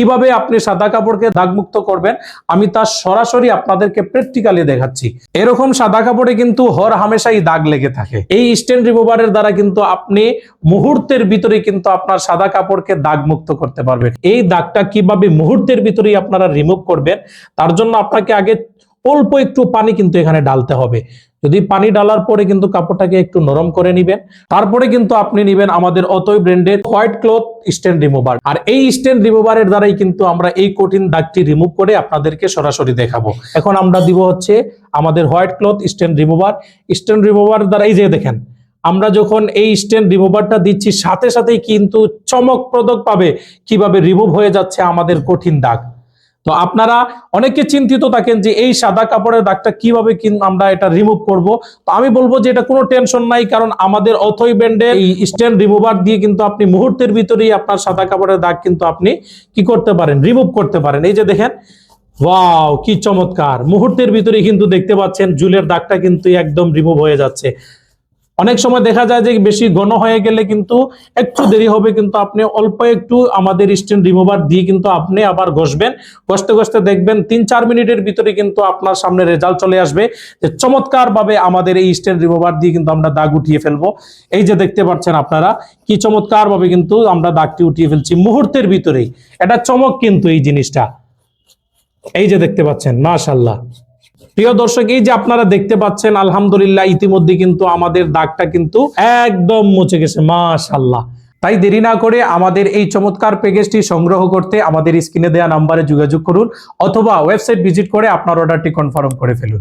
কিভাবে আপনি সাদা কাপড়কে দাগমুক্ত করবেন আমি তা সরাসরি আপনাদেরকে প্র্যাকটিক্যালি দেখাচ্ছি। এরকম সাদা কাপড়ে কিন্তু হর হামেশাই দাগ লেগে থাকে। এই স্টেন রিমুভারের দ্বারা কিন্তু আপনি মুহূর্তের ভিতরে কিন্তু আপনার সাদা কাপড়কে দাগমুক্ত করতে পারবেন। এই দাগটা কিভাবে মুহূর্তের ভিতরেই আপনারা রিমুভ করবেন তার জন্য আপনাকে আগে অল্প একটু পানি কিন্তু এখানে ঢালতে হবে। যদি পানি ঢালার পরে কিন্তু কাপড়টাকে একটু নরম করে নিবেন, তারপরে কিন্তু আপনি নিবেন আমাদের অতই ব্র্যান্ডের হোয়াইট ক্লথ স্টেন রিমুভার। আর এই স্টেন রিমুভারের দ্বারাই কিন্তু আমরা এই কঠিন দাগটি রিমুভ করে আপনাদেরকে সরাসরি দেখাবো। এখন আমরা দিব হচ্ছে আমাদের হোয়াইট ক্লথ স্টেন রিমুভার। স্টেন রিমুভার দ্বারা এই যে দেখেন আমরা যখন এই স্টেন রিমুভারটা দিচ্ছি সাথে সাথেই কিন্তু চমকপ্রদক পাবে কিভাবে রিমুভ হয়ে যাচ্ছে আমাদের কঠিন দাগ। তো আপনারা অনেকে চিন্তিত থাকেন যে এই সাদা কাপড়ের দাগটা কিভাবে আমরা এটা রিমুভ করব। তো আমি বলবো যে এটা কোনো টেনশন নাই, কারণ আমাদের অথই ব্র্যান্ডের এই স্টেন রিমুভার দিয়ে কিন্তু আপনি মুহূর্তের ভিতরেই আপনার সাদা কাপড়ের দাগ কিন্তু আপনি কি করতে পারেন, রিমুভ করতে পারেন। এই যে দেখেন, ওয়াও কি চমৎকার, মুহূর্তের ভিতরেই কিন্তু দেখতে পাচ্ছেন চুলের দাগটা কিন্তু একদম রিমুভ হয়ে যাচ্ছে। অনেক সময় দেখা যায় যে বেশি ঘন হয়ে গেলে কিন্তু একটু দেরি হবে, কিন্তু আপনি অল্প একটু আমাদের স্টেন রিমুভার দিয়ে কিন্তু আপনি আবার ঘষবেন, ঘষতে ঘষতে দেখবেন 3-4 মিনিটের ভিতরে কিন্তু আপনার সামনে রেজাল্ট চলে আসবে যে চমৎকার ভাবে আমাদের এই স্টেন রিমুভার দিয়ে কিন্তু আমরা দাগ উঠিয়ে ফেলবো। এই যে দেখতে পাচ্ছেন আপনারা কি চমৎকার ভাবে কিন্তু আমরা দাগটি উঠিয়ে ফেলছি মুহূর্তের ভিতরেই। এটা চমক কিন্তু এই জিনিসটা, এই যে দেখতে পাচ্ছেন মাশাআল্লাহ। প্রিয় দর্শক, এই যে আপনারা দেখতে পাচ্ছেন আলহামদুলিল্লাহ ইতিমধ্যে কিন্তু আমাদের দাগটা কিন্তু একদম মুছে গেছে মাশাআল্লাহ। তাই দেরি না করে আমাদের এই চমৎকার প্যাকেজটি সংগ্রহ করতে আমাদের স্ক্রিনে দেওয়া নাম্বারে যোগাযোগ করুন অথবা ওয়েবসাইট ভিজিট করে আপনার অর্ডারটি কনফার্ম করে ফেলুন।